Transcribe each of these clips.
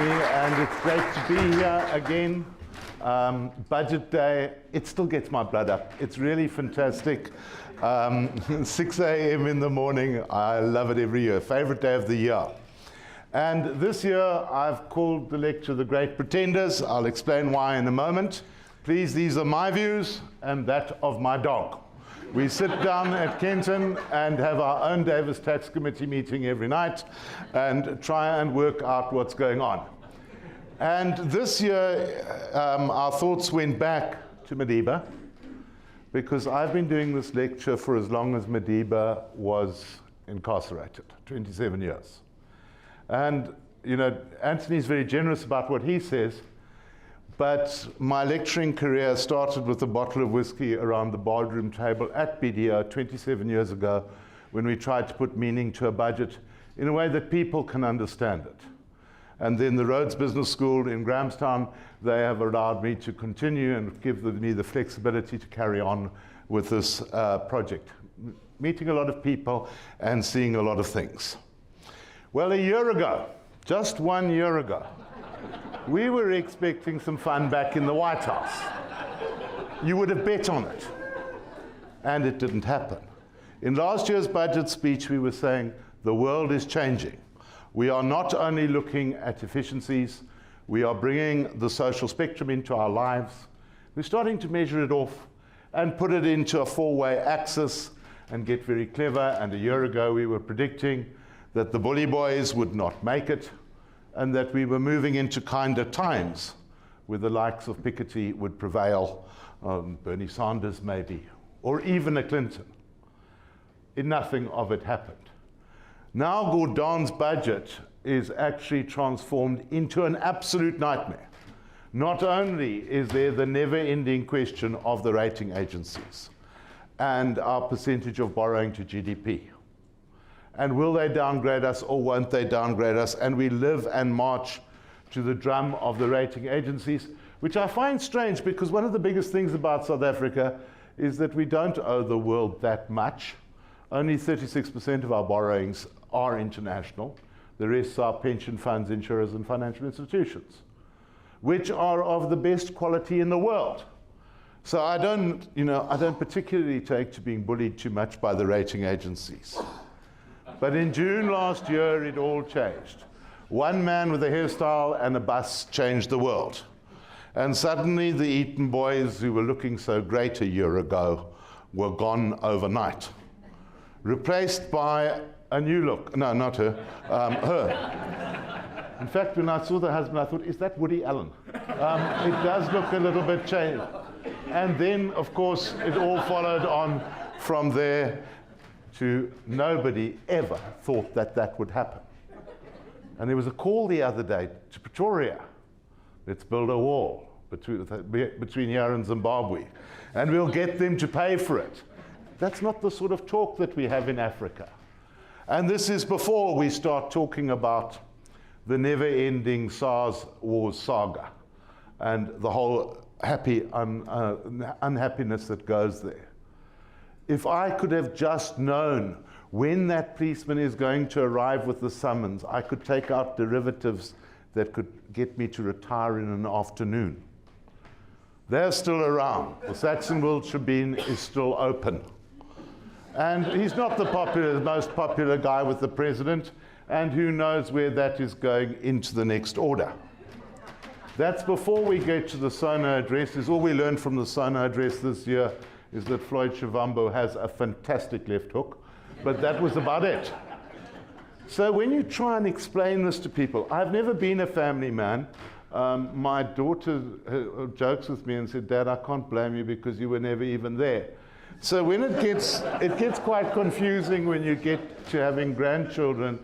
me, and it's great to be here again. Budget day, it still gets my blood up. It's really fantastic. 6 a.m. in the morning, I love it every year. Favorite day of the year. And this year, I've called the lecture The Great Pretenders. I'll explain why in a moment. Please, these are my views and that of my dog. We sit down at Kenton and have our own Davis Tax Committee meeting every night and try and work out what's going on. And this year, our thoughts went back to Madiba, because I've been doing this lecture for as long as Madiba was incarcerated, 27 years. And, you know, Anthony's very generous about what he says, but my lecturing career started with a bottle of whiskey around the boardroom table at BDO 27 years ago, when we tried to put meaning to a budget in a way that people can understand it. And then the Rhodes Business School in Grahamstown, they have allowed me to continue and give me the flexibility to carry on with this project, meeting a lot of people and seeing a lot of things. Well, a year ago, just 1 year ago, we were expecting some fun back in the White House. You would have bet on it. And it didn't happen. In last year's budget speech, we were saying the world is changing. We are not only looking at efficiencies, we are bringing the social spectrum into our lives. We're starting to measure it off and put it into a four-way axis and get very clever. And a year ago, we were predicting that the bully boys would not make it, and that we were moving into kinder times where the likes of Piketty would prevail, Bernie Sanders maybe, or even a Clinton. Nothing of it happened. Now Gordon's budget is actually transformed into an absolute nightmare. Not only is there the never-ending question of the rating agencies and our percentage of borrowing to GDP. And will they downgrade us or won't they downgrade us? And we live and march to the drum of the rating agencies, which I find strange, because one of the biggest things about South Africa is that we don't owe the world that much. Only 36% of our borrowings are international. The rest are pension funds, insurers, and financial institutions, which are of the best quality in the world. So I don't particularly take to being bullied too much by the rating agencies. But in June last year, it all changed. One man with a hairstyle and a bus changed the world. And suddenly the Eton boys, who were looking so great a year ago, were gone overnight. Replaced by a new look. No, not her. Her. In fact, when I saw the husband, I thought, is that Woody Allen? It does look a little bit changed. And then, of course, it all followed on from there to nobody ever thought that that would happen. And there was a call the other day to Pretoria. Let's build a wall between here and Zimbabwe, and we'll get them to pay for it. That's not the sort of talk that we have in Africa. And this is before we start talking about the never-ending SARS wars saga and the whole unhappiness that goes there. If I could have just known when that policeman is going to arrive with the summons, I could take out derivatives that could get me to retire in an afternoon. They're still around. The Saxonville Tribune is still open. And he's not the most popular guy with the president, and who knows where that is going into the next order. That's before we get to the Sona addresses. All we learned from the Sona address this year is that Floyd Shivambu has a fantastic left hook, but that was about it. So when you try and explain this to people, I've never been a family man. My daughter jokes with me and said, Dad, I can't blame you because you were never even there. So when it gets quite confusing when you get to having grandchildren.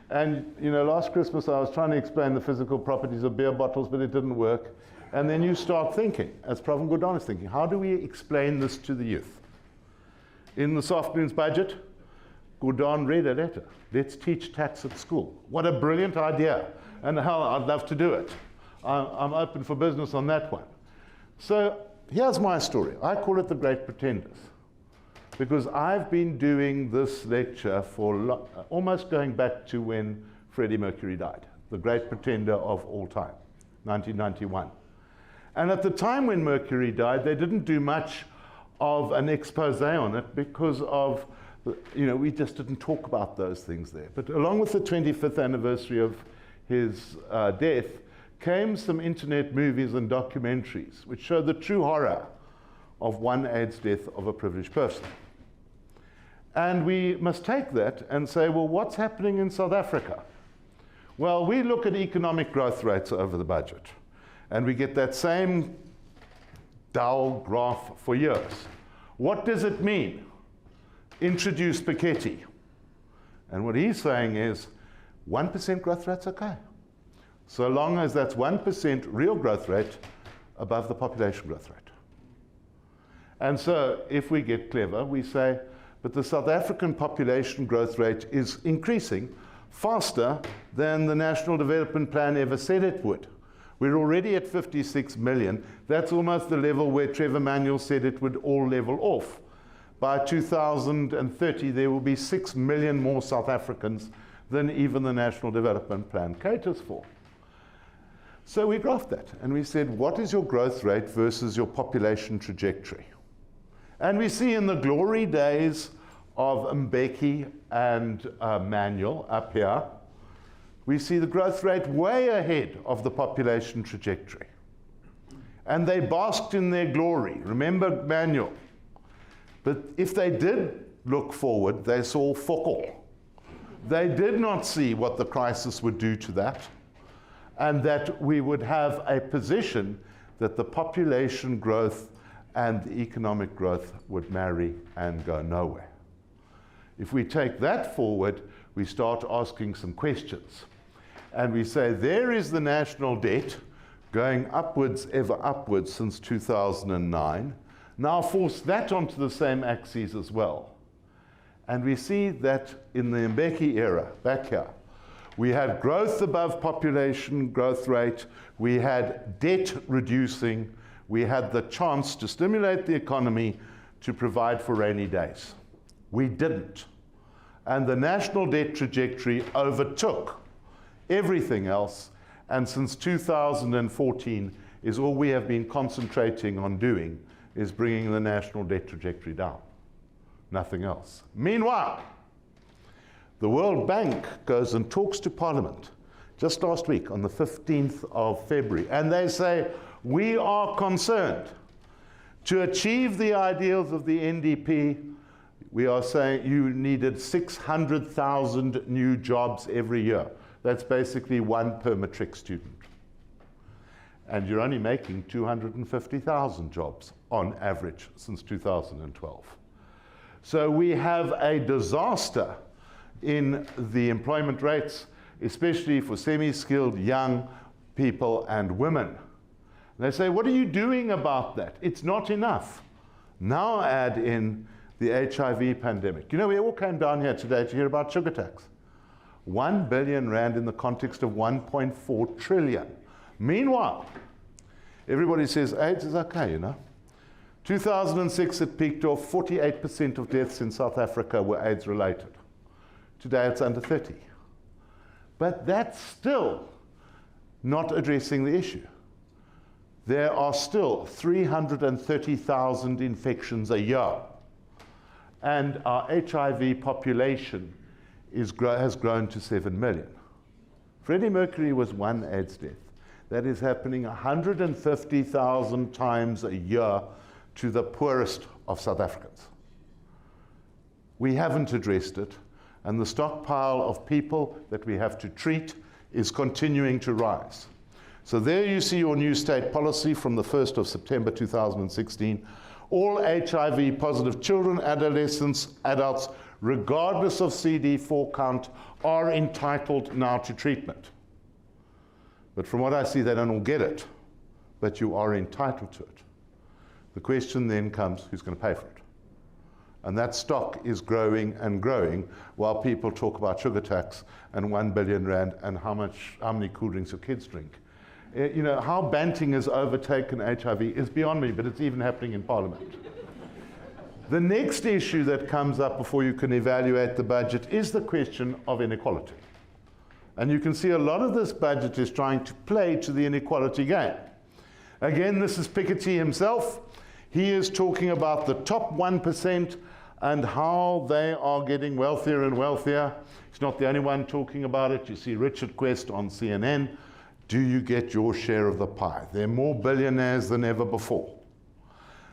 And you know, last Christmas I was trying to explain the physical properties of beer bottles, but it didn't work. And then you start thinking, as Prof Gordon is thinking, how do we explain this to the youth? In this afternoon's budget, Gordon read a letter. Let's teach tax at school. What a brilliant idea. And hell, I'd love to do it. I'm open for business on that one. So here's my story. I call it The Great Pretenders, because I've been doing this lecture for almost going back to when Freddie Mercury died. the great pretender of all time, 1991. And at the time when Mercury died, they didn't do much of an expose on it because of, we just didn't talk about those things there. But along with the 25th anniversary of his death came some internet movies and documentaries which show the true horror of one AIDS death of a privileged person. And we must take that and say, well, what's happening in South Africa? Well, we look at economic growth rates over the budget, and we get that same dull graph for years. What does it mean? Introduce Piketty. And what he's saying is 1% growth rate's okay, so long as that's 1% real growth rate above the population growth rate. And so if we get clever, we say, but the South African population growth rate is increasing faster than the National Development Plan ever said it would. We're already at 56 million. That's almost the level where Trevor Manuel said it would all level off. By 2030, there will be 6 million more South Africans than even the National Development Plan caters for. So we graphed that, and we said, what is your growth rate versus your population trajectory? And we see in the glory days of Mbeki and Manuel up here, we see the growth rate way ahead of the population trajectory. And they basked in their glory. Remember Manuel. But if they did look forward, they saw fuck all. They did not see what the crisis would do to that, and that we would have a position that the population growth and the economic growth would marry and go nowhere. If we take that forward, we start asking some questions. And we say, there is the national debt going upwards, ever upwards since 2009. Now force that onto the same axes as well. And we see that in the Mbeki era, back here, we had growth above population growth rate, we had debt reducing, we had the chance to stimulate the economy to provide for rainy days. We didn't. And the national debt trajectory overtook everything else, and since 2014 is all we have been concentrating on doing is bringing the national debt trajectory down. Nothing else. Meanwhile, the World Bank goes and talks to Parliament just last week on the 15th of February, and they say, we are concerned to achieve the ideals of the NDP. We are saying you needed 600,000 new jobs every year. That's basically one per matric student. And you're only making 250,000 jobs on average since 2012. So we have a disaster in the employment rates, especially for semi-skilled young people and women. And they say, what are you doing about that? It's not enough. Now add in the HIV pandemic. You know, we all came down here today to hear about sugar tax. 1 billion rand in the context of 1.4 trillion. Meanwhile, everybody says AIDS is okay, you know. 2006 it peaked off, 48% of deaths in South Africa were AIDS related. Today it's under 30. But that's still not addressing the issue. There are still 330,000 infections a year. And our HIV population has grown to 7 million. Freddie Mercury was one AIDS death. That is happening 150,000 times a year to the poorest of South Africans. We haven't addressed it, and the stockpile of people that we have to treat is continuing to rise. So there you see your new state policy from the 1st of September 2016. All HIV positive children, adolescents, adults, regardless of CD4 count, are entitled now to treatment. But from what I see, they don't all get it, but you are entitled to it. The question then comes, who's going to pay for it? And that stock is growing and growing while people talk about sugar tax and 1 billion rand and how many cool drinks your kids drink. You know, how Banting has overtaken HIV is beyond me, but it's even happening in Parliament. The next issue that comes up before you can evaluate the budget is the question of inequality. And you can see a lot of this budget is trying to play to the inequality game. Again, this is Piketty himself. He is talking about the top 1% and how they are getting wealthier and wealthier. He's not the only one talking about it. You see Richard Quest on CNN. Do you get your share of the pie? There are more billionaires than ever before.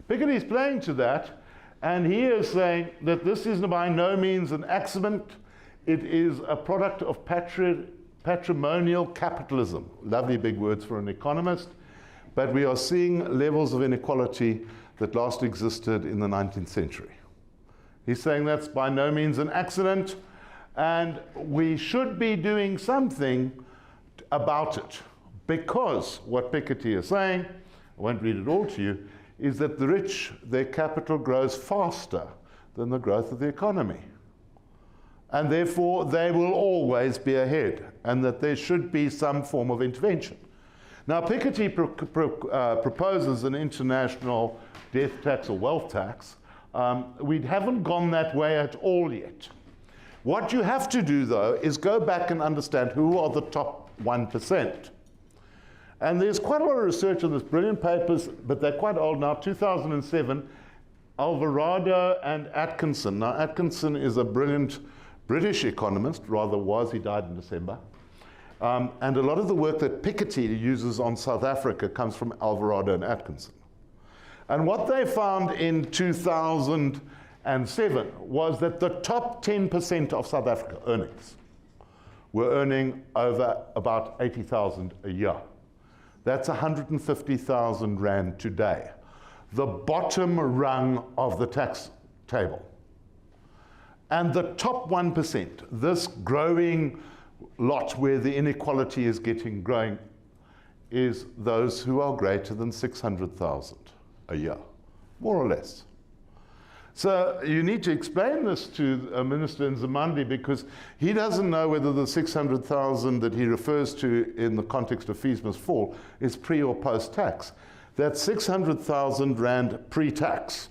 Piketty is playing to that, and he is saying that this is by no means an accident. It is a product of patrimonial capitalism. Lovely big words for an economist. But we are seeing levels of inequality that last existed in the 19th century. He's saying that's by no means an accident, and we should be doing something about it. Because what Piketty is saying, I won't read it all to you, is that the rich, their capital grows faster than the growth of the economy. And therefore, they will always be ahead, and that there should be some form of intervention. Now, Piketty proposes an international death tax or wealth tax. We haven't gone that way at all yet. What you have to do, though, is go back and understand who are the top 1%. And there's quite a lot of research on this, brilliant papers, but they're quite old now, 2007, Alvarado and Atkinson. Now, Atkinson is a brilliant British economist, rather was, he died in December. And a lot of the work that Piketty uses on South Africa comes from Alvarado and Atkinson. And what they found in 2007 was that the top 10% of South Africa earnings were earning over about 80,000 a year. That's 150,000 Rand today. The bottom rung of the tax table. And the top 1%, this growing lot where the inequality is growing, is those who are greater than 600,000 a year, more or less. So you need to explain this to Minister Nzimande, because he doesn't know whether the 600,000 that he refers to in the context of fees must fall is pre or post-tax. That's 600,000 Rand pre-tax.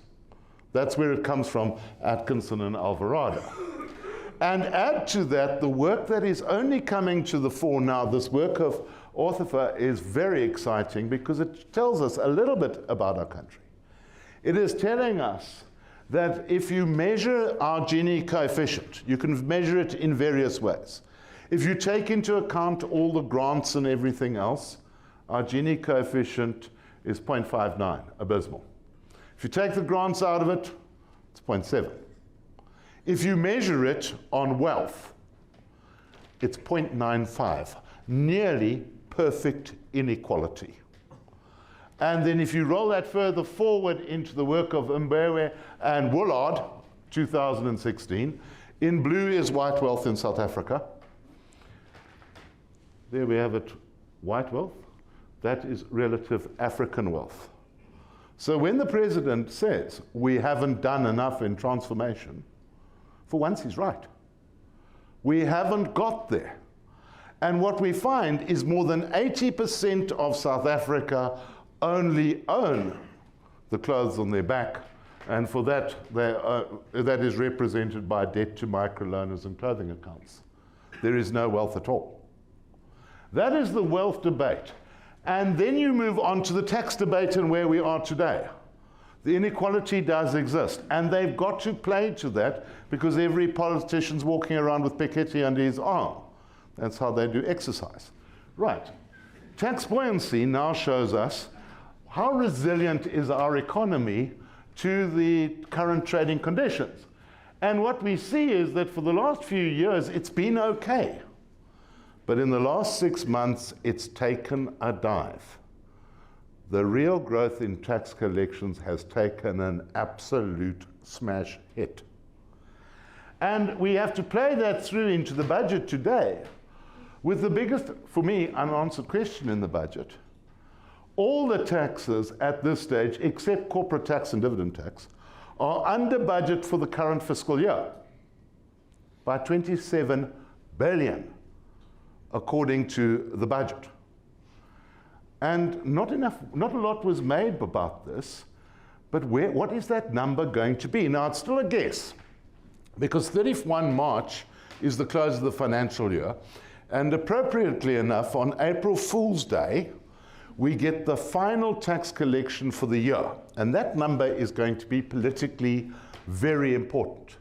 That's where it comes from, Atkinson and Alvarado. And add to that the work that is only coming to the fore now. This work of Orthofer is very exciting because it tells us a little bit about our country. It is telling us that if you measure our Gini coefficient, you can measure it in various ways. If you take into account all the grants and everything else, our Gini coefficient is 0.59, abysmal. If you take the grants out of it, it's 0.7. If you measure it on wealth, it's 0.95, nearly perfect inequality. And then if you roll that further forward into the work of Mbewe and Woolard, 2016, in blue is white wealth in South Africa. There we have it, white wealth. That is relative African wealth. So when the president says we haven't done enough in transformation, for once he's right. We haven't got there. And what we find is more than 80% of South Africa only own the clothes on their back, and for that, that is represented by debt to microloaners and clothing accounts. There is no wealth at all. That is the wealth debate. And then you move on to the tax debate and where we are today. The inequality does exist, and they've got to play to that because every politician's walking around with Piketty under his arm. That's how they do exercise. Right. Tax buoyancy now shows us how resilient is our economy to the current trading conditions. And what we see is that for the last few years, it's been okay. But in the last 6 months, it's taken a dive. The real growth in tax collections has taken an absolute smash hit. And we have to play that through into the budget today with the biggest, for me, unanswered question in the budget. All the taxes at this stage, except corporate tax and dividend tax, are under budget for the current fiscal year by 27 billion, according to the budget. And not a lot was made about this, but what is that number going to be? Now, it's still a guess, because 31 March is the close of the financial year, And appropriately enough, on April Fool's Day, we get the final tax collection for the year. And that number is going to be politically very important,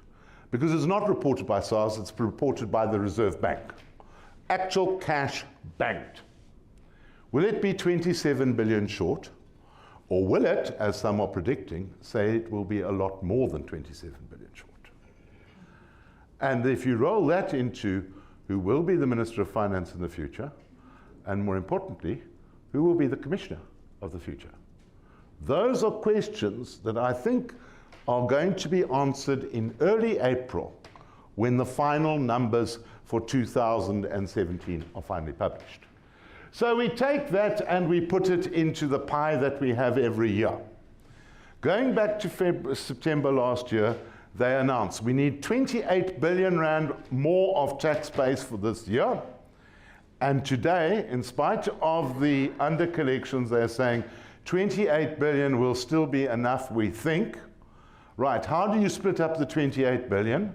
because it's not reported by SARS, it's reported by the Reserve Bank. Actual cash banked. Will it be 27 billion short? Or will it, as some are predicting, say it will be a lot more than 27 billion short? And if you roll that into who will be the Minister of Finance in the future, and more importantly, who will be the Commissioner of the future? Those are questions that I think are going to be answered in early April when the final numbers for 2017 are finally published. So we take that and we put it into the pie that we have every year. Going back to September last year, they announced we need 28 billion rand more of tax base for this year. And today, in spite of the under-collections, they're saying 28 billion will still be enough, we think. Right, how do you split up the 28 billion?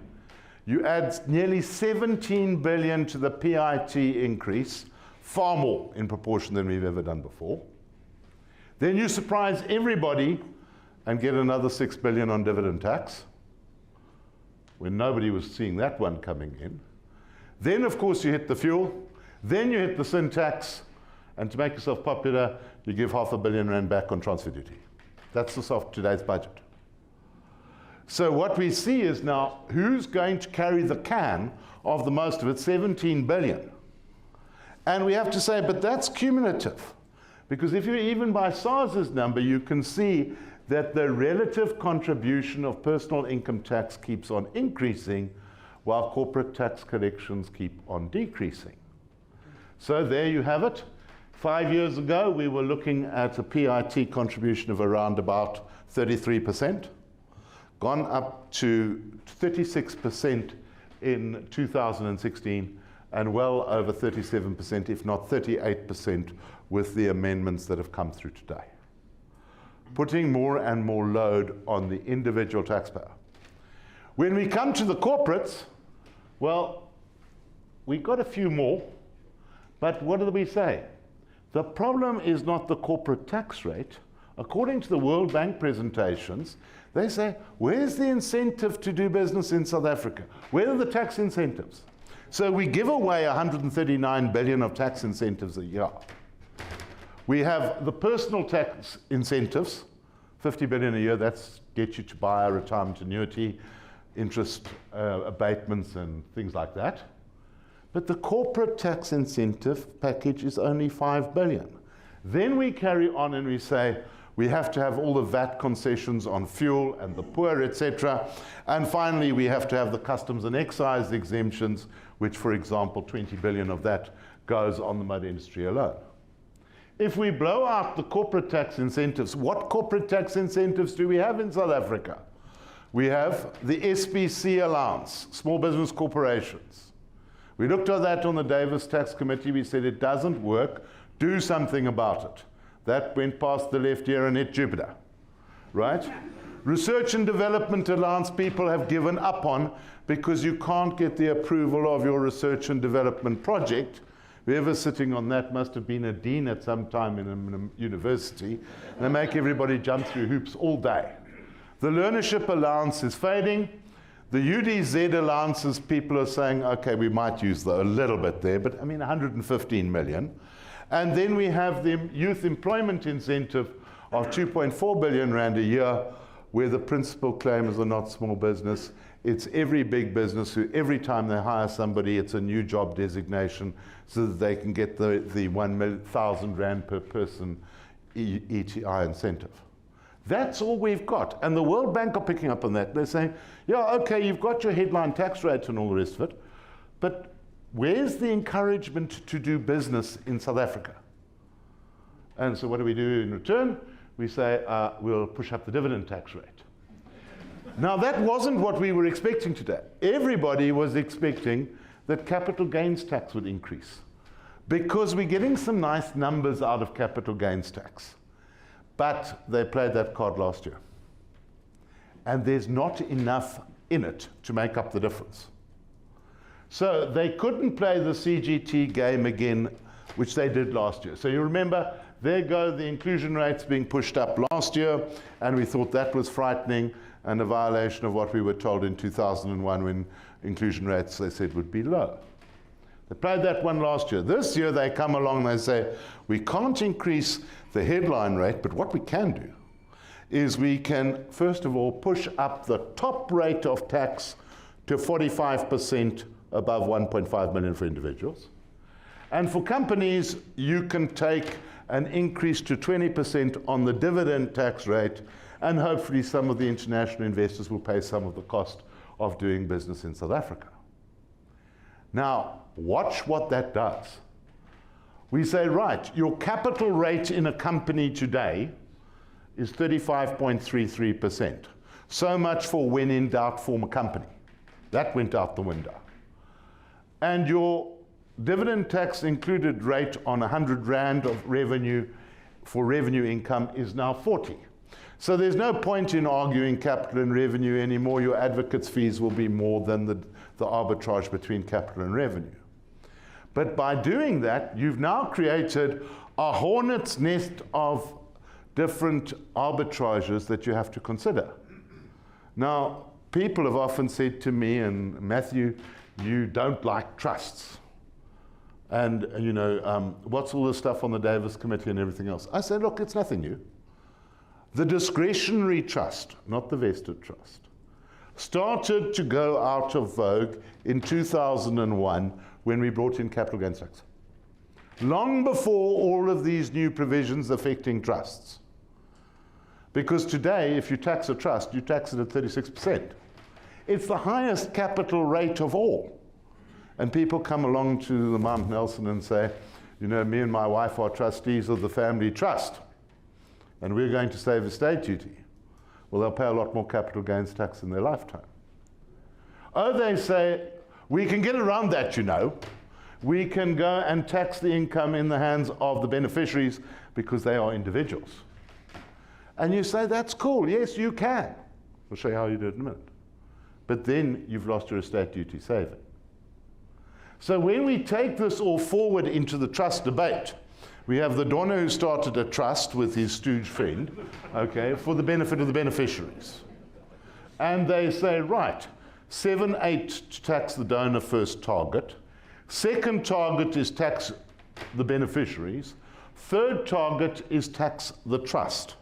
You add nearly 17 billion to the PIT increase, far more in proportion than we've ever done before. Then you surprise everybody and get another 6 billion on dividend tax, when nobody was seeing that one coming in. Then, of course, you hit the fuel. Then you hit the sin tax. And to make yourself popular, you give R500 million back on transfer duty. That's the soft today's budget. So what we see is now, who's going to carry the can of the most of it, 17 billion? And we have to say, but that's cumulative. Because if you even by SARS's number, you can see that the relative contribution of personal income tax keeps on increasing, while corporate tax collections keep on decreasing. So there you have it. 5 years ago, we were looking at a PIT contribution of around about 33%, gone up to 36% in 2016, and well over 37%, if not 38%, with the amendments that have come through today, putting more and more load on the individual taxpayer. When we come to the corporates, well, we got a few more, but what do we say? The problem is not the corporate tax rate. According to the World Bank presentations, they say, where's the incentive to do business in South Africa? Where are the tax incentives? So we give away 139 billion of tax incentives a year. We have the personal tax incentives, 50 billion a year. That's get you to buy a retirement annuity, interest abatements and things like that. But the corporate tax incentive package is only 5 billion. Then we carry on and we say, we have to have all the VAT concessions on fuel and the poor, etc. And finally, we have to have the customs and excise exemptions, which, for example, 20 billion of that goes on the mud industry alone. If we blow out the corporate tax incentives, what corporate tax incentives do we have in South Africa? We have the SBC allowance, small business corporations. We looked at that on the Davis Tax Committee. We said it doesn't work. Do something about it. That went past the left ear and hit Jupiter, right? Research and development allowance people have given up on because you can't get the approval of your research and development project. Whoever's sitting on that must have been a dean at some time in a university. And they make everybody jump through hoops all day. The learnership allowance is fading. The UDZ allowances, people are saying, okay, we might use a little bit there, but I mean 115 million. And then we have the youth employment incentive of 2.4 billion rand a year, where the principal claimers are not small business. It's every big business who every time they hire somebody, it's a new job designation so that they can get the 1,000 rand per person ETI incentive. That's all we've got. And the World Bank are picking up on that. They're saying, yeah, okay, you've got your headline tax rate and all the rest of it, but where's the encouragement to do business in South Africa? And so what do we do in return? We say, we'll push up the dividend tax rate. Now, that wasn't what we were expecting today. Everybody was expecting that capital gains tax would increase because we're getting some nice numbers out of capital gains tax. But they played that card last year. And there's not enough in it to make up the difference. So they couldn't play the CGT game again, which they did last year. So you remember, there go the inclusion rates being pushed up last year, and we thought that was frightening and a violation of what we were told in 2001 when inclusion rates, they said, would be low. They played that one last year. This year they come along and they say, we can't increase the headline rate, but what we can do is we can, first of all, push up the top rate of tax to 45% above 1.5 million for individuals. And for companies, you can take an increase to 20% on the dividend tax rate, and hopefully some of the international investors will pay some of the cost of doing business in South Africa. Now, watch what that does. We say, right, your capital rate in a company today is 35.33%. So much for when in doubt, form a company. That went out the window. And your dividend tax included rate on 100 Rand of revenue for revenue income is now 40. So there's no point in arguing capital and revenue anymore. Your advocates' fees will be more than the arbitrage between capital and revenue. But by doing that, you've now created a hornet's nest of different arbitrages that you have to consider. Now, people have often said to me, and Matthew, you don't like trusts. And, you know, what's all this stuff on the Davis Committee and everything else? I said, look, it's nothing new. The discretionary trust, not the vested trust, started to go out of vogue in 2001 when we brought in capital gains tax. Long before all of these new provisions affecting trusts. Because today, if you tax a trust, you tax it at 36%. It's the highest capital rate of all. And people come along to the Mount Nelson and say, you know, me and my wife are trustees of the family trust, and we're going to save estate duty. Well, they'll pay a lot more capital gains tax in their lifetime. Oh, they say, we can get around that, you know. We can go and tax the income in the hands of the beneficiaries because they are individuals. And you say, that's cool. Yes, you can. We'll show you how you do it in a minute. But then you've lost your estate duty saving. So when we take this all forward into the trust debate, we have the donor who started a trust with his stooge friend, okay, for the benefit of the beneficiaries. And they say, right, 7/8 to tax the donor first target. Second target is tax the beneficiaries. Third target is tax the trust.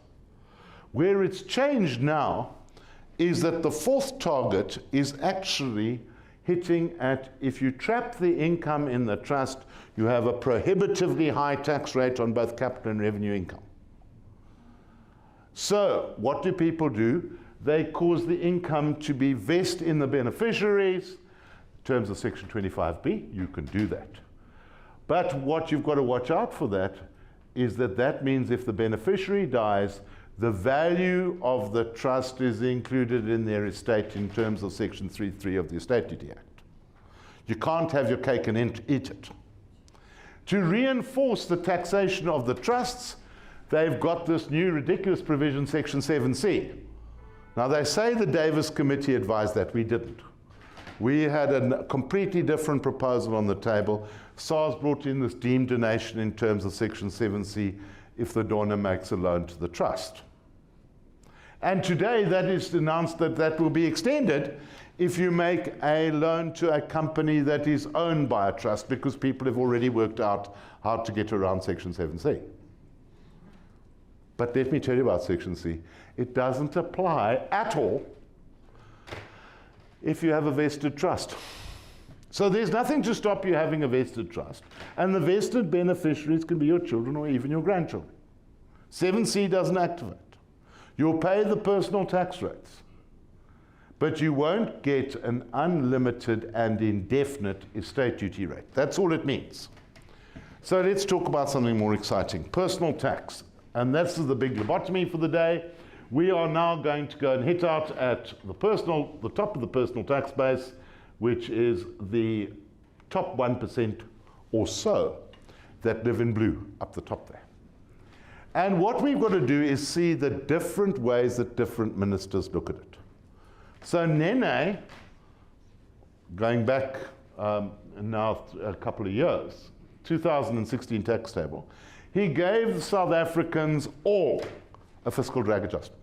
Where it's changed now is that the fourth target is actually hitting at, if you trap the income in the trust, you have a prohibitively high tax rate on both capital and revenue income. So what do people do? They cause the income to be vested in the beneficiaries. In terms of Section 25B, you can do that. But what you've got to watch out for that is that that means if the beneficiary dies, the value of the trust is included in their estate in terms of Section 3.3 of the Estate Duty Act. You can't have your cake and eat it. To reinforce the taxation of the trusts, they've got this new ridiculous provision, Section 7C. Now, they say the Davis Committee advised that. We didn't. We had a completely different proposal on the table. SARS brought in this deemed donation in terms of Section 7C if the donor makes a loan to the trust. And today that is announced that that will be extended if you make a loan to a company that is owned by a trust, because people have already worked out how to get around Section 7C. But let me tell you about Section C. It doesn't apply at all if you have a vested trust. So there's nothing to stop you having a vested trust. And the vested beneficiaries can be your children or even your grandchildren. 7C doesn't activate. You'll pay the personal tax rates, but you won't get an unlimited and indefinite estate duty rate. That's all it means. So let's talk about something more exciting, personal tax. And that's the big lobotomy for the day. We are now going to go and hit out at the top of the personal tax base, which is the top 1% or so that live in blue up the top there. And what we've got to do is see the different ways that different ministers look at it. So Nene, going back now a couple of years, 2016 tax table, he gave South Africans all a fiscal drag adjustment.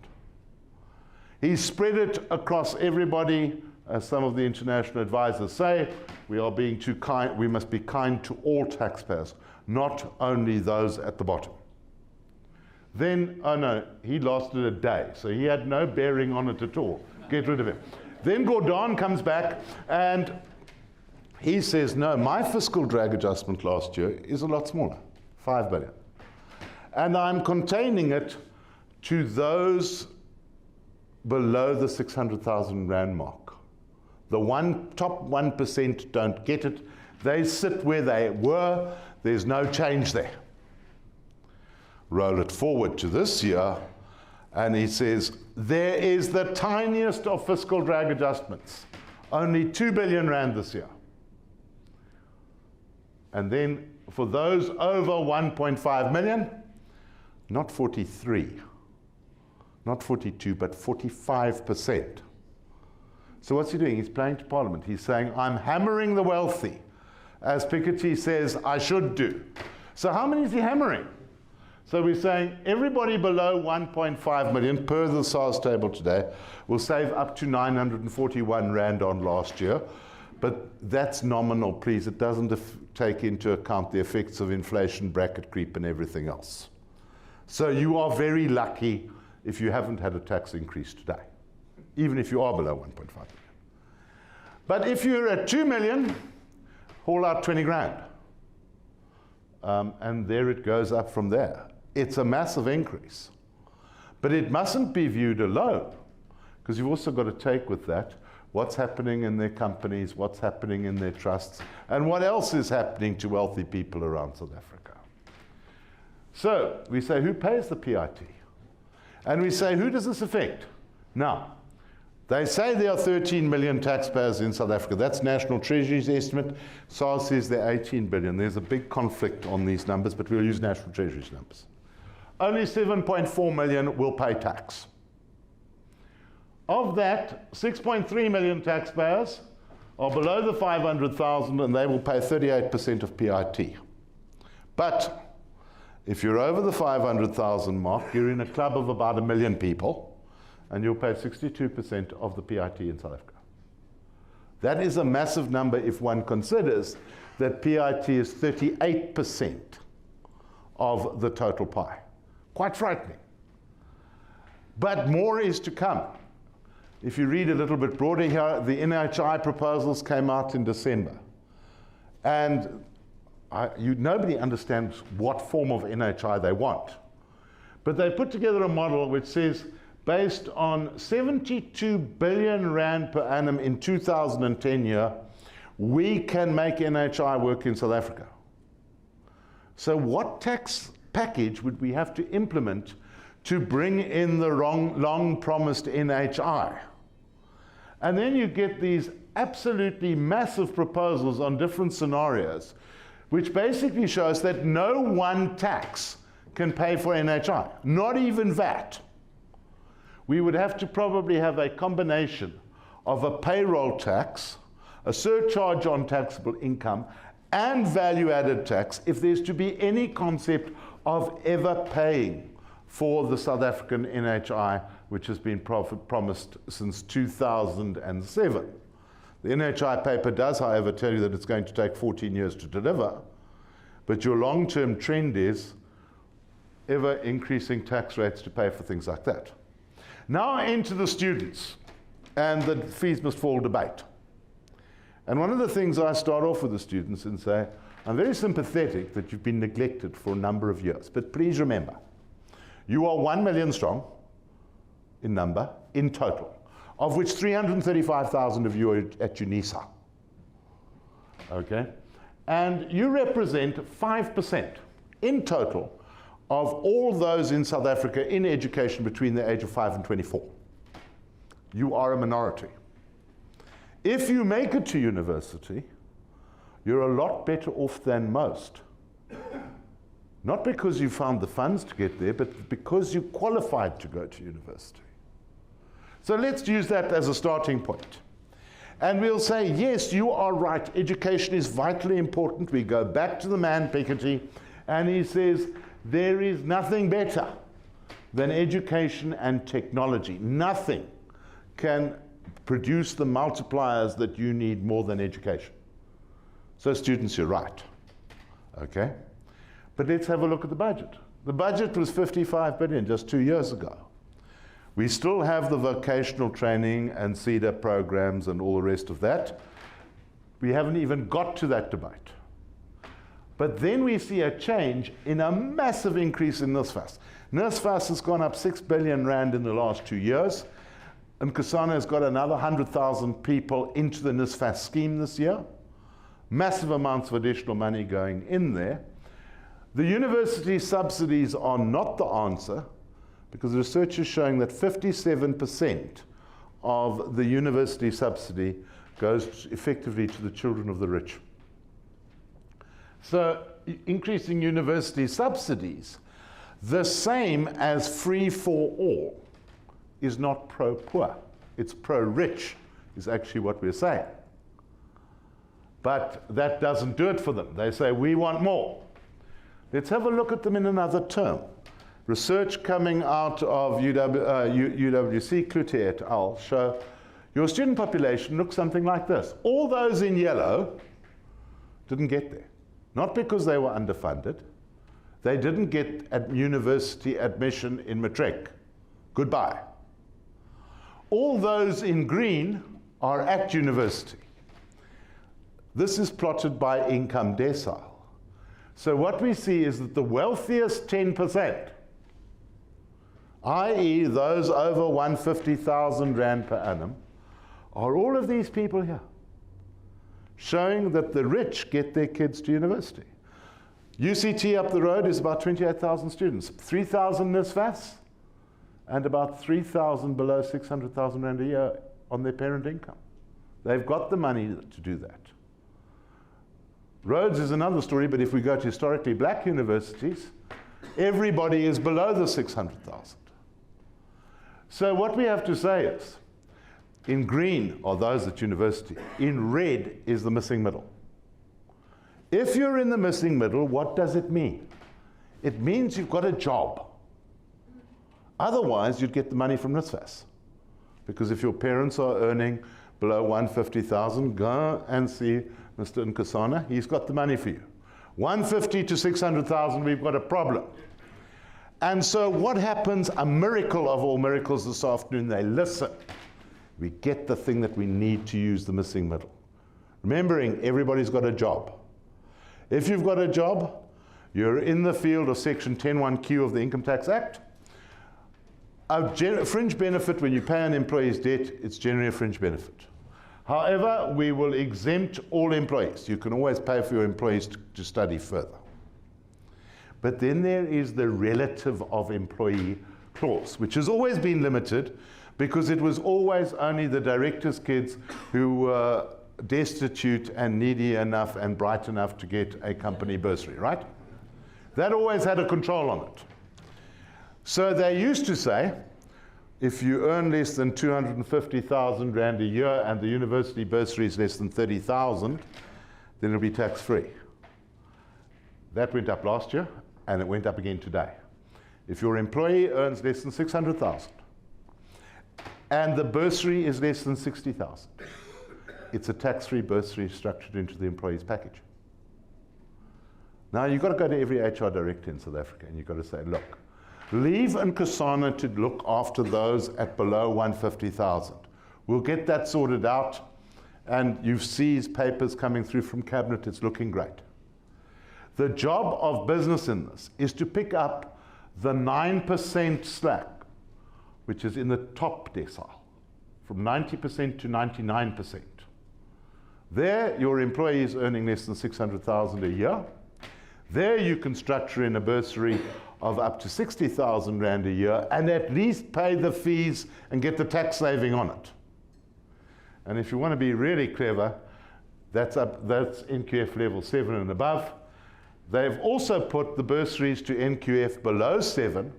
He spread it across everybody. As some of the international advisors say, we are being too kind, we must be kind to all taxpayers, not only those at the bottom. Then, oh no, he lasted a day, so he had no bearing on it at all. Get rid of him. Then Gordon comes back and he says, no, my fiscal drag adjustment last year is a lot smaller, 5 billion. And I'm containing it to those below the 600,000 Rand mark. The top 1% don't get it. They sit where they were. There's no change there. Roll it forward to this year, and he says, there is the tiniest of fiscal drag adjustments, only 2 billion Rand this year. And then for those over 1.5 million, not 43, not 42, but 45%. So what's he doing? He's playing to Parliament. He's saying, I'm hammering the wealthy, as Piketty says I should do. So how many is he hammering? So we're saying everybody below 1.5 million, per the SARS table today, will save up to 941 Rand on last year. But that's nominal, please. It doesn't take into account the effects of inflation, bracket creep, and everything else. So you are very lucky if you haven't had a tax increase today, even if you are below 1.5 million. But if you're at 2 million, haul out 20 grand. And there it goes up from there. It's a massive increase. But it mustn't be viewed alone, because you've also got to take with that what's happening in their companies, what's happening in their trusts, and what else is happening to wealthy people around South Africa. So we say, who pays the PIT? And we say, who does this affect? Now, they say there are 13 million taxpayers in South Africa. That's National Treasury's estimate. SARS says there are 18 billion. There's a big conflict on these numbers, but we'll use National Treasury's numbers. Only 7.4 million will pay tax. Of that, 6.3 million taxpayers are below the 500,000, and they will pay 38% of PIT. But if you're over the 500,000 mark, you're in a club of about 1 million people, and you'll pay 62% of the PIT in South Africa. That is a massive number if one considers that PIT is 38% of the total pie. Quite frightening. But more is to come. If you read a little bit broader here, the NHI proposals came out in December. And nobody understands what form of NHI they want. But they put together a model which says, based on 72 billion Rand per annum in 2010 year, we can make NHI work in South Africa. So what tax package would we have to implement to bring in the long-promised NHI? And then you get these absolutely massive proposals on different scenarios, which basically shows that no one tax can pay for NHI, not even VAT. We would have to probably have a combination of a payroll tax, a surcharge on taxable income, and value-added tax if there's to be any concept of ever paying for the South African NHI, which has been promised since 2007. The NHI paper does, however, tell you that it's going to take 14 years to deliver, but your long-term trend is ever increasing tax rates to pay for things like that. Now into the students and the fees must fall debate. And one of the things I start off with the students and say, I'm very sympathetic that you've been neglected for a number of years, but please remember, you are 1 million strong in number, in total, of which 335,000 of you are at UNISA, okay? And you represent 5% in total of all those in South Africa in education between the age of 5 and 24. You are a minority. If you make it to university, you're a lot better off than most. Not because you found the funds to get there, but because you qualified to go to university. So let's use that as a starting point. And we'll say, yes, you are right, education is vitally important. We go back to the man Piketty, and he says, there is nothing better than education and technology. Nothing can produce the multipliers that you need more than education. So students, you're right, okay? But let's have a look at the budget. The budget was 55 billion just 2 years ago. We still have the vocational training and CEDA programs and all the rest of that. We haven't even got to that debate. But then we see a change in a massive increase in NSFAS. NSFAS has gone up 6 billion rand in the last 2 years. And Nkosana has got another 100,000 people into the NSFAS scheme this year. Massive amounts of additional money going in there. The university subsidies are not the answer, because the research is showing that 57% of the university subsidy goes effectively to the children of the rich. So increasing university subsidies, the same as free for all, is not pro-poor. It's pro-rich, is actually what we're saying. But that doesn't do it for them. They say, we want more. Let's have a look at them in another term. Research coming out of UWC, Cloutier et al. Show your student population looks something like this. All those in yellow didn't get there. Not because they were underfunded. They didn't get university admission in matric. Goodbye. All those in green are at university. This is plotted by income decile. So what we see is that the wealthiest 10%, i.e. those over 150,000 rand per annum, are all of these people here, showing that the rich get their kids to university. UCT up the road is about 28,000 students, 3,000 NSFAS, and about 3,000 below 600,000 rand a year on their parent income. They've got the money to do that. Rhodes is another story, but if we go to historically black universities, everybody is below the 600,000. So what we have to say is, in green are those at university. In red is the missing middle. If you're in the missing middle, what does it mean? It means you've got a job. Otherwise, you'd get the money from NSFAS. Because if your parents are earning below 150,000, go and see Mr. Nkosana. He's got the money for you. 150 to 600,000, we've got a problem. And so what happens, a miracle of all miracles this afternoon, they listen. We get the thing that we need to use the missing middle. Remembering, everybody's got a job. If you've got a job, you're in the field of Section 10(1)(q) of the Income Tax Act. A fringe benefit, when you pay an employee's debt, it's generally a fringe benefit. However, we will exempt all employees. You can always pay for your employees to study further. But then there is the relative of employee clause, which has always been limited because it was always only the director's kids who were destitute and needy enough and bright enough to get a company bursary, right? That always had a control on it. So they used to say, if you earn less than 250,000 rand a year and the university bursary is less than 30,000, then it'll be tax-free. That went up last year, and it went up again today. If your employee earns less than 600,000, and the bursary is less than 60,000, it's a tax-free bursary structured into the employee's package. Now, you've got to go to every HR director in South Africa, and you've got to say, look, leave Nkosana to look after those at below 150,000. We'll get that sorted out, and you see his papers coming through from Cabinet. It's looking great. The job of business in this is to pick up the 9% slack, which is in the top decile, from 90% to 99%. There, your employee is earning less than 600,000 a year. There, you can structure in a bursary of up to 60,000 rand a year and at least pay the fees and get the tax saving on it. And if you want to be really clever, that's NQF level 7 and above. They've also put the bursaries to NQF below 7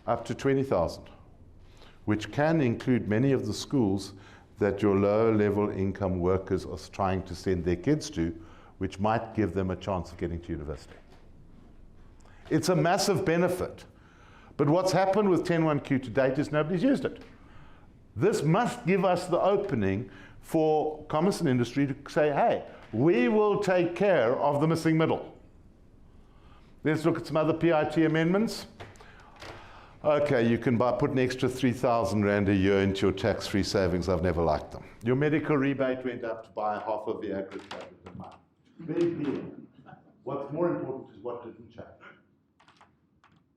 up to 20,000, which can include many of the schools that your low-level income workers are trying to send their kids to, which might give them a chance of getting to university. It's a massive benefit. But what's happened with 10.1Q to date is nobody's used it. This must give us the opening for commerce and industry to say, hey, we will take care of the missing middle. Let's look at some other PIT amendments. Okay, you can put an extra 3,000 Rand a year into your tax-free savings. I've never liked them. Your medical rebate went up to buy half of the Viagra tablet a month. Big deal. What's more important is what didn't change.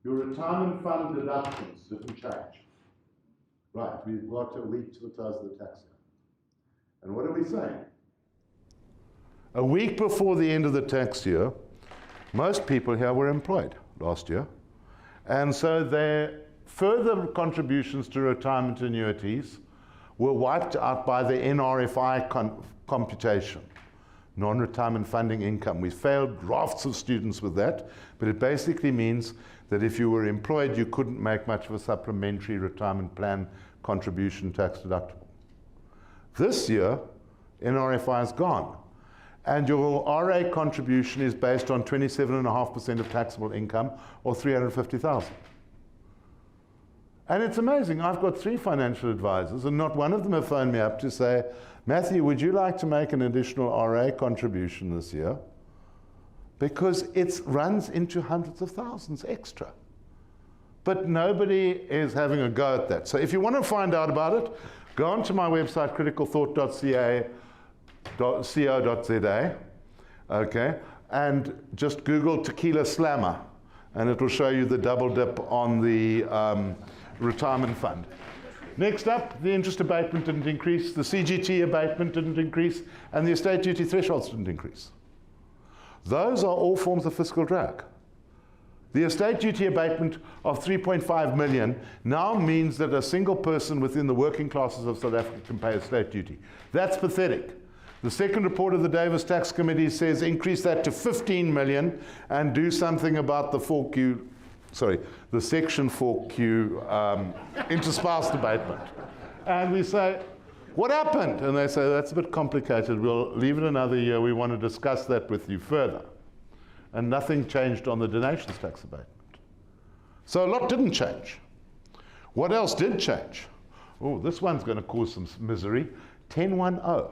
Your retirement fund deductions didn't change. Right, we've got a week to the close of the tax year. And what are we saying? A week before the end of the tax year, most people here were employed last year. And so their further contributions to retirement annuities were wiped out by the NRFI computation, non-retirement funding income. We failed rafts of students with that, but it basically means that if you were employed, you couldn't make much of a supplementary retirement plan contribution tax deductible. This year, NRFI is gone. And your RA contribution is based on 27.5% of taxable income, or 350,000. And it's amazing. I've got 3 financial advisors, and not one of them have phoned me up to say, Matthew, would you like to make an additional RA contribution this year? Because it runs into hundreds of thousands extra. But nobody is having a go at that. So if you want to find out about it, go onto my website, criticalthought.co.za, okay, and just Google Tequila Slammer, and it will show you the double dip on the retirement fund. Next up, the interest abatement didn't increase, the CGT abatement didn't increase, and the estate duty thresholds didn't increase. Those are all forms of fiscal drag. The estate duty abatement of 3.5 million now means that a single person within the working classes of South Africa can pay estate duty. That's pathetic. The second report of the Davis Tax Committee says increase that to 15 million and do something about the the Section 4Q interspoused abatement. And we say, what happened? And they say, that's a bit complicated. We'll leave it another year. We want to discuss that with you further. And nothing changed on the donations tax abatement. So a lot didn't change. What else did change? Oh, this one's going to cause some misery. 10.10.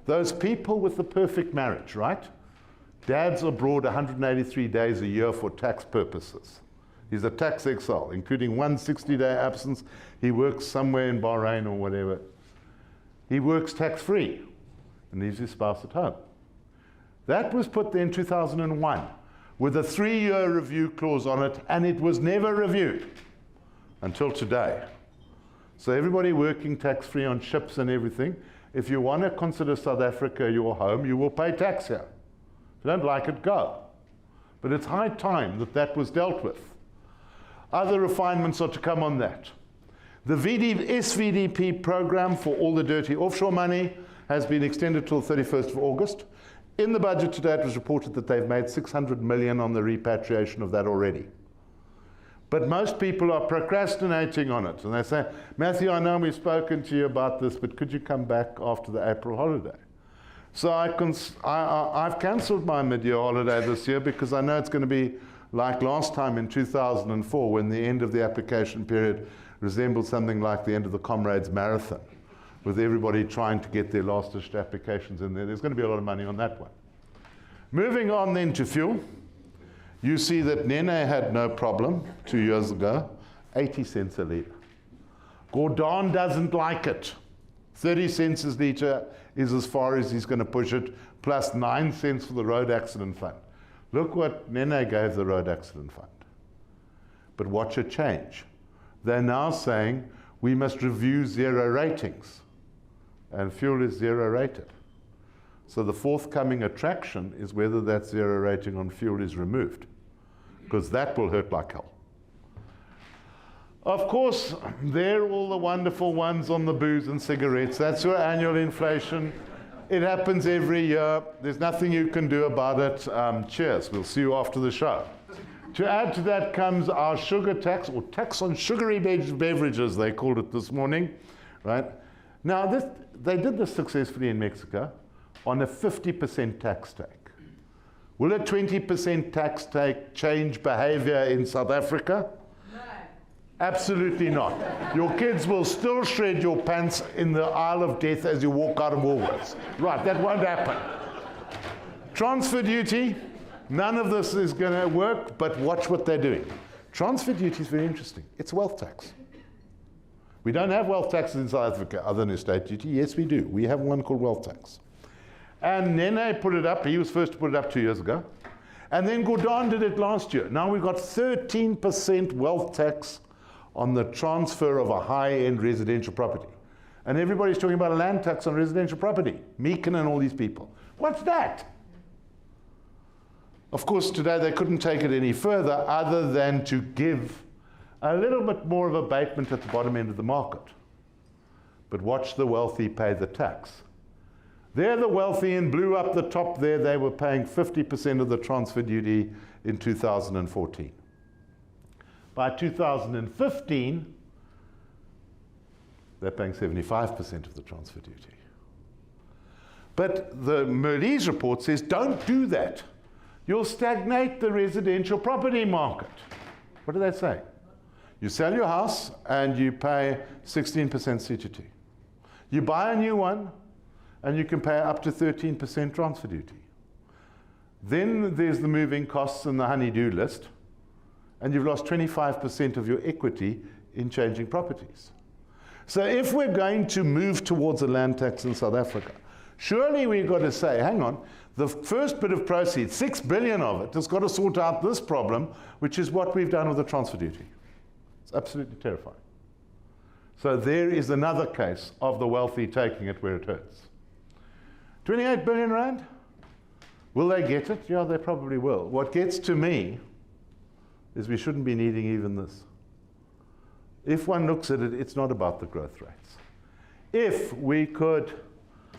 Those people with the perfect marriage, right? Dad's abroad 183 days a year for tax purposes. He's a tax exile, including one 60-day absence. He works somewhere in Bahrain or whatever. He works tax-free and leaves his spouse at home. That was put there in 2001 with a 3-year review clause on it, and it was never reviewed until today. So everybody working tax-free on ships and everything, if you want to consider South Africa your home, you will pay tax here. If you don't like it, go. But it's high time that that was dealt with. Other refinements are to come on that. The SVDP program for all the dirty offshore money has been extended till the 31st of August. In the budget today, it was reported that they've made 600 million on the repatriation of that already. But most people are procrastinating on it. And they say, Matthew, I know we've spoken to you about this, but could you come back after the April holiday? So I've cancelled my mid-year holiday this year because I know it's going to be like last time in 2004 when the end of the application period resembled something like the end of the Comrades Marathon, with everybody trying to get their last-ditched applications in there. There's going to be a lot of money on that one. Moving on then to fuel. You see that Nene had no problem 2 years ago, 80 cents a litre. Gordon doesn't like it. 30 cents a litre is as far as he's going to push it, plus 9 cents for the road accident fund. Look what Nene gave the road accident fund. But watch it change. They're now saying we must review zero ratings, and fuel is zero rated. So the forthcoming attraction is whether that zero rating on fuel is removed, because that will hurt like hell. Of course, they're all the wonderful ones on the booze and cigarettes. That's your annual inflation. It happens every year. There's nothing you can do about it. Cheers. We'll see you after the show. To add to that comes our sugar tax, or tax on sugary beverages, they called it this morning, right? Now, they did this successfully in Mexico on a 50% tax take. Will a 20% tax take change behavior in South Africa? No. Absolutely not. Your kids will still shred your pants in the aisle of death as you walk out of Woolworths. Right, that won't happen. Transfer duty, none of this is going to work, but watch what they're doing. Transfer duty is very interesting. It's wealth tax. We don't have wealth taxes in South Africa other than estate duty. Yes, we do. We have one called wealth tax. And Nene put it up. He was first to put it up 2 years ago. And then Gordon did it last year. Now we've got 13% wealth tax on the transfer of a high-end residential property. And everybody's talking about a land tax on residential property. Meekin and all these people. What's that? Of course, today they couldn't take it any further other than to give a little bit more of abatement at the bottom end of the market. But watch the wealthy pay the tax. They're the wealthy in blue up the top there. They were paying 50% of the transfer duty in 2014. By 2015, they're paying 75% of the transfer duty. But the Moody's report says, don't do that. You'll stagnate the residential property market. What do they say? You sell your house and you pay 16% CGT. You buy a new one and you can pay up to 13% transfer duty. Then there's the moving costs and the honey-do list, and you've lost 25% of your equity in changing properties. So if we're going to move towards a land tax in South Africa, surely we've got to say, hang on, the first bit of proceeds, 6 billion of it, has got to sort out this problem, which is what we've done with the transfer duty. It's absolutely terrifying. So there is another case of the wealthy taking it where it hurts. 28 billion rand? Will they get it? Yeah, they probably will. What gets to me is we shouldn't be needing even this. If one looks at it, it's not about the growth rates. If we could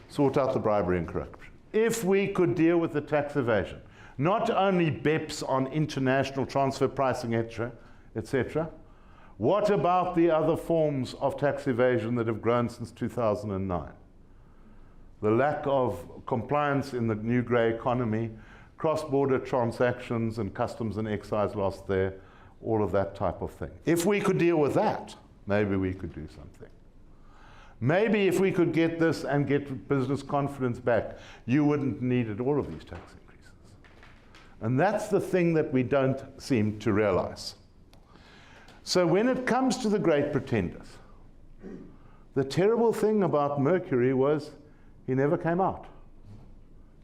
sort out the bribery and corruption, if we could deal with the tax evasion, not only BEPS on international transfer pricing, etc. What about the other forms of tax evasion that have grown since 2009? The lack of compliance in the new grey economy, cross-border transactions and customs and excise loss there, all of that type of thing. If we could deal with that, maybe we could do something. Maybe if we could get this and get business confidence back, you wouldn't need all of these tax increases. And that's the thing that we don't seem to realize. So when it comes to the great pretenders, the terrible thing about Mercury was he never came out.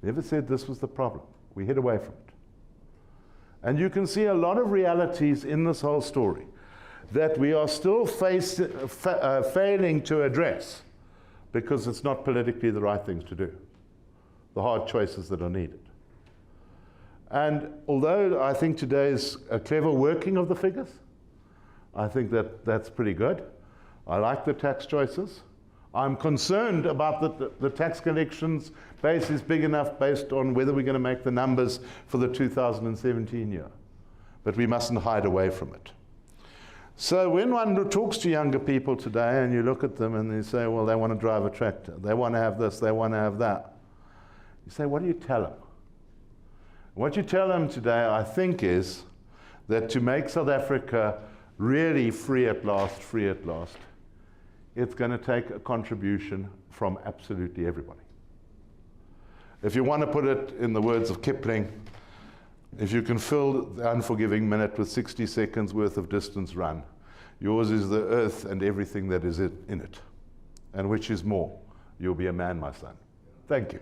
Never said this was the problem. We hid away from it. And you can see a lot of realities in this whole story that we are still failing to address because it's not politically the right things to do, the hard choices that are needed. And although I think today is a clever working of the figures, I think that that's pretty good. I like the tax choices. I'm concerned about the tax collections base is big enough based on whether we're going to make the numbers for the 2017 year. But we mustn't hide away from it. So when one talks to younger people today and you look at them and they say, well, they want to drive a tractor, they want to have this, they want to have that. You say, what do you tell them? What you tell them today, I think, is that to make South Africa really free at last, it's going to take a contribution from absolutely everybody. If you want to put it in the words of Kipling, if you can fill the unforgiving minute with 60 seconds worth of distance run, yours is the earth and everything that is in it. And which is more? You'll be a man, my son. Thank you.